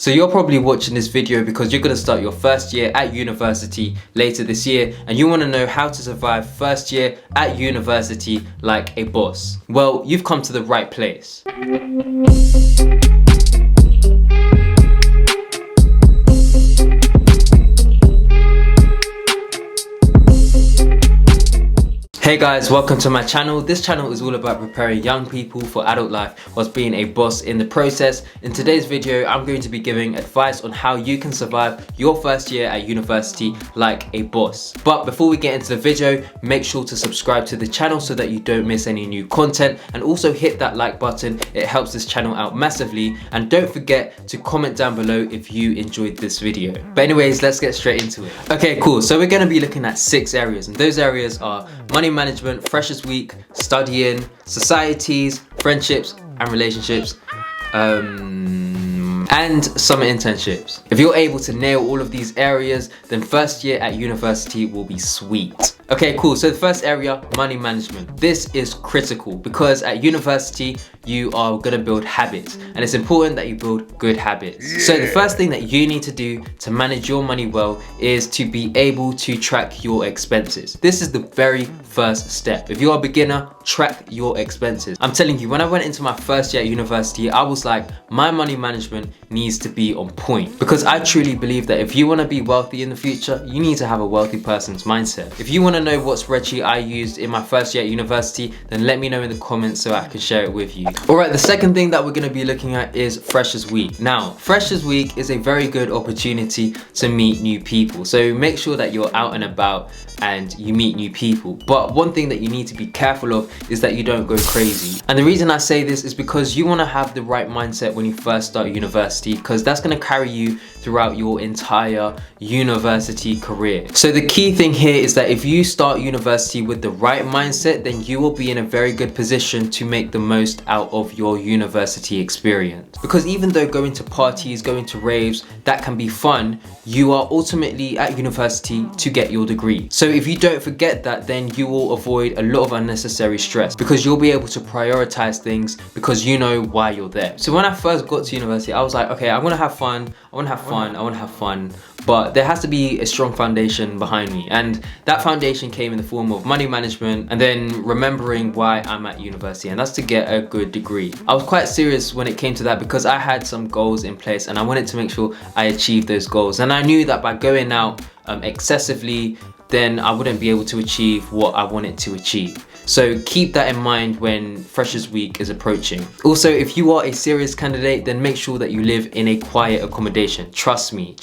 So you're probably watching this video because you're going to start your first year at university later this year and you want to know how to survive first year at university like a boss. Well, you've come to the right place. Hey guys, welcome to my channel. This channel is all about preparing young people for adult life whilst being a boss in the process. In today's video, I'm going to be giving advice on how you can survive your first year at university like a boss. But before we get into the video, make sure to subscribe to the channel so that you don't miss any new content, and also hit that like button. It helps this channel out massively, and don't forget to comment down below if you enjoyed this video. But anyways, let's get straight into it. Okay, cool. So we're going to be looking at 6 areas, and those areas are money management, freshers week, studying, societies, friendships and relationships, and summer internships. If you're able to nail all of these areas, then first year at university will be sweet. Okay, cool. So the first area, money management. This is critical because at university, you are gonna build habits, and it's important that you build good habits. Yeah. So the first thing that you need to do to manage your money well is to be able to track your expenses. This is the very first step. If you're a beginner, track your expenses. I'm telling you, when I went into my first year at university, I was like, my money management needs to be on point, because I truly believe that if you want to be wealthy in the future, you need to have a wealthy person's mindset. If you want to know what spreadsheet I used in my first year at university, then let me know in the comments so I can share it with you. Alright, the second thing that we're going to be looking at is Freshers Week. Now, Freshers Week is a very good opportunity to meet new people. So make sure that you're out and about and you meet new people. But one thing that you need to be careful of is that you don't go crazy. And the reason I say this is because you want to have the right mindset when you first start university, because that's going to carry you throughout your entire university career. So the key thing here is that if you start university with the right mindset, then you will be in a very good position to make the most out of your university experience. Because even though going to parties, going to raves, that can be fun, you are ultimately at university to get your degree. So if you don't forget that, then you will avoid a lot of unnecessary stress, because you'll be able to prioritize things because you know why you're there. So when I first got to university, I was like, okay, I want to have fun, but there has to be a strong foundation behind me, and that foundation came in the form of money management and then remembering why I'm at university, and that's to get a good degree. I was quite serious when it came to that because I had some goals in place and I wanted to make sure I achieved those goals, and I knew that by going out excessively, then I wouldn't be able to achieve what I wanted to achieve. So keep that in mind when Freshers Week is approaching. Also, if you are a serious candidate, then make sure that you live in a quiet accommodation. Trust me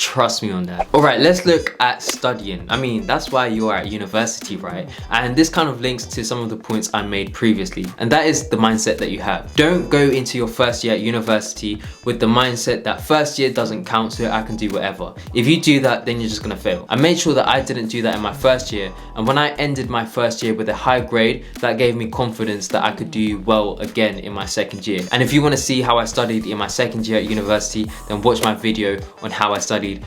on that. Alright, let's look at studying. I mean, that's why you are at university, right? And this kind of links to some of the points I made previously, and that is the mindset that you have. Don't go into your first year at university with the mindset that first year doesn't count, so I can do whatever. If you do that, then you're just gonna fail. I made sure that I didn't do that in my first year, and when I ended my first year with a high grade, that gave me confidence that I could do well again in my second year. And if you want to see how I studied in my second year at university, then watch my video on how I studied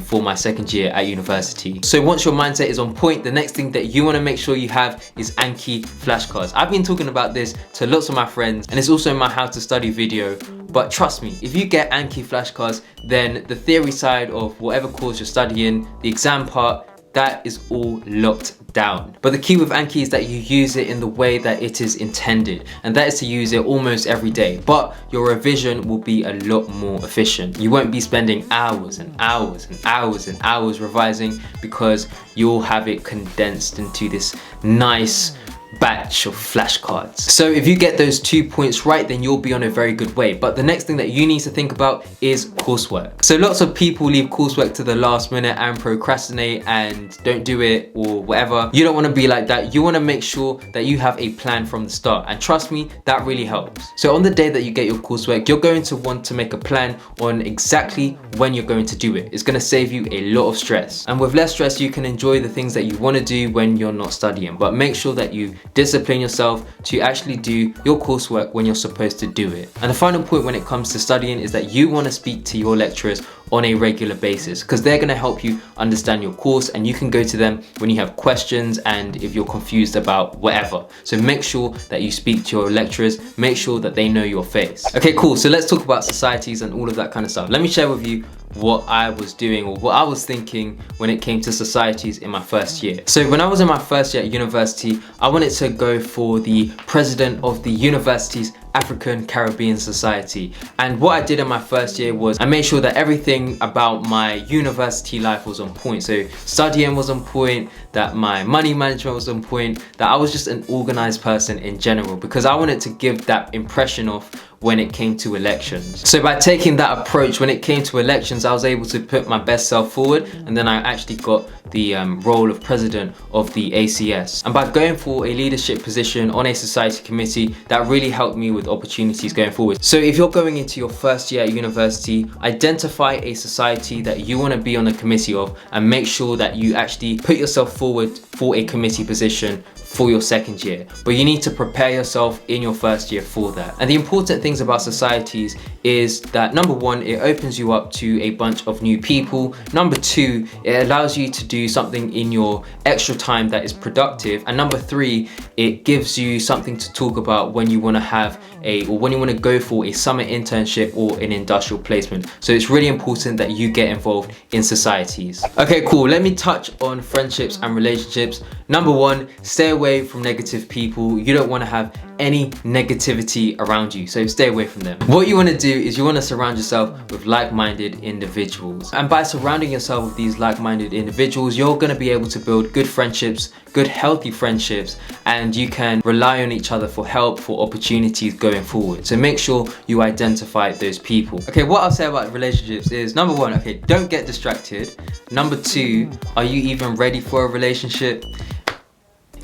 for my second year at university. So once your mindset is on point, the next thing that you want to make sure you have is Anki flashcards. I've been talking about this to lots of my friends, and it's also in my how to study video. But trust me, if you get Anki flashcards, then the theory side of whatever course you're studying, the exam part, that is all locked down. But the key with Anki is that you use it in the way that it is intended, and that is to use it almost every day. But your revision will be a lot more efficient. You won't be spending hours and hours and hours and hours revising, because you'll have it condensed into this nice batch of flashcards. So if you get those 2 points right, then you'll be on a very good way. But the next thing that you need to think about is coursework. So lots of people leave coursework to the last minute and procrastinate and don't do it or whatever. You don't want to be like that. You want to make sure that you have a plan from the start, and trust me, that really helps. So on the day that you get your coursework, you're going to want to make a plan on exactly when you're going to do it. It's going to save you a lot of stress, and with less stress you can enjoy the things that you want to do when you're not studying. But make sure that you discipline yourself to actually do your coursework when you're supposed to do it. And the final point when it comes to studying is that you want to speak to your lecturers on a regular basis, because they're going to help you understand your course, and you can go to them when you have questions and if you're confused about whatever. So make sure that you speak to your lecturers, make sure that they know your face. Okay, cool. So let's talk about societies and all of that kind of stuff. Let me share with you what I was doing or what I was thinking when it came to societies in my first year. So when I was in my first year at university, I wanted to go for the president of the university's African Caribbean Society. And what I did in my first year was I made sure that everything about my university life was on point. So studying was on point, that my money management was on point, that I was just an organized person in general, because I wanted to give that impression of when it came to elections. So by taking that approach when it came to elections, I was able to put my best self forward, and then I actually got the role of president of the ACS. And by going for a leadership position on a society committee, that really helped me with opportunities going forward. So if you're going into your first year at university, identify a society that you want to be on a committee of, and make sure that you actually put yourself forward for a committee position for your second year. But you need to prepare yourself in your first year for that. And the important things about societies is that number one, it opens you up to a bunch of new people. Number two, it allows you to do something in your extra time that is productive. And number three, it gives you something to talk about when you want to have when you want to go for a summer internship or an industrial placement. So it's really important that you get involved in societies. Okay, cool. Let me touch on friendships and relationships. Number one, stay away from negative people. You don't want to have any negativity around you, so stay away from them. What you want to do is you want to surround yourself with like-minded individuals, and by surrounding yourself with these like-minded individuals, you're going to be able to build good friendships, good healthy friendships, and you can rely on each other for help, for opportunities going forward. So make sure you identify those people. Okay, what I'll say about relationships is, number one, okay, don't get distracted. Number two, are you even ready for a relationship?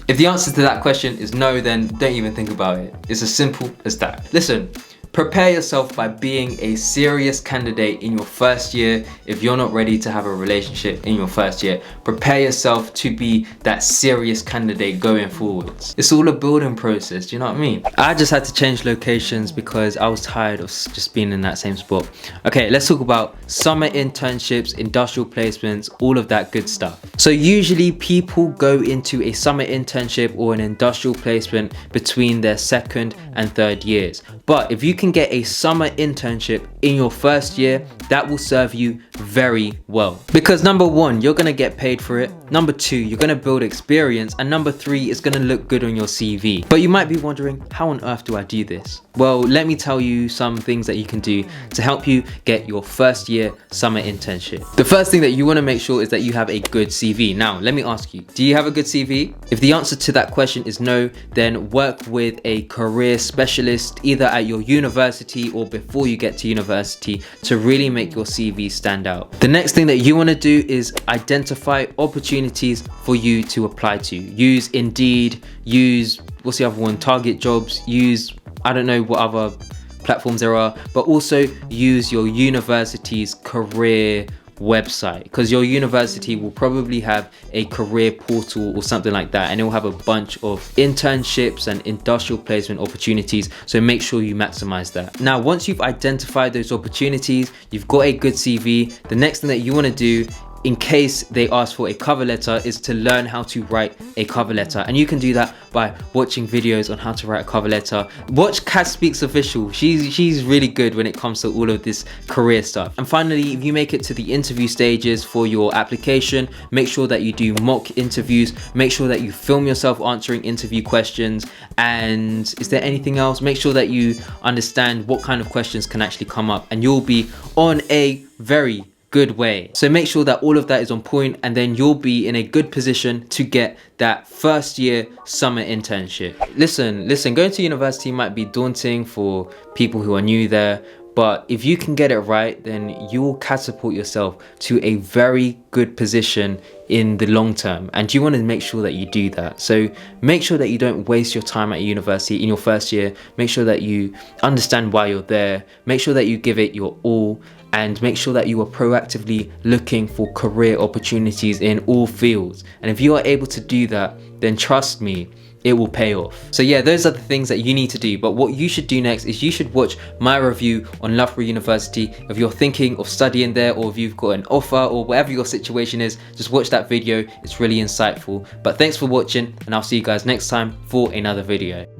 If the answer to that question is no, then don't even think about it. It's as simple as that. Listen, prepare yourself by being a serious candidate in your first year. If you're not ready to have a relationship in your first year, prepare yourself to be that serious candidate going forwards. It's all a building process, do you know what I mean? I just had to change locations because I was tired of just being in that same spot. Okay, let's talk about summer internships, industrial placements, all of that good stuff. So usually people go into a summer internship or an industrial placement between their second and third years. But if you can get a summer internship in your first year, that will serve you very well. Because number one, you're gonna get paid for it. Number two, you're gonna build experience. And number three, it's gonna look good on your CV. But you might be wondering, how on earth do I do this? Well, let me tell you some things that you can do to help you get your first year summer internship. The first thing that you wanna make sure is that you have a good CV. Now, let me ask you, do you have a good CV? If the answer to that question is no, then work with a career specialist, either at your university or before you get to university, to really make your CV stand out. The next thing that you want to do is identify opportunities for you to apply to. Use Indeed, use, what's the other one, Target Jobs, use, I don't know what other platforms there are, but also use your university's career website, because your university will probably have a career portal or something like that, and it will have a bunch of internships and industrial placement opportunities, so make sure you maximize that. Now, once you've identified those opportunities, you've got a good CV, the next thing that you want to do, in case they ask for a cover letter, is to learn how to write a cover letter. And you can do that by watching videos on how to write a cover letter. Watch Kat Speaks Official. She's really good when it comes to all of this career stuff. And finally, if you make it to the interview stages for your application, make sure that you do mock interviews, make sure that you film yourself answering interview questions. And is there anything else? Make sure that you understand what kind of questions can actually come up, and you'll be on a very good way. So make sure that all of that is on point, and then you'll be in a good position to get that first year summer internship. Listen, going to university might be daunting for people who are new there, but if you can get it right, then you will catapult yourself to a very good position in the long term, and you want to make sure that you do that. So make sure that you don't waste your time at university in your first year. Make sure that you understand why you're there, make sure that you give it your all, and make sure that you are proactively looking for career opportunities in all fields. And if you are able to do that, then trust me, it will pay off. So yeah, those are the things that you need to do. But what you should do next is you should watch my review on Loughborough University. If you're thinking of studying there, or if you've got an offer, or whatever your situation is, just watch that video. It's really insightful. But thanks for watching, and I'll see you guys next time for another video.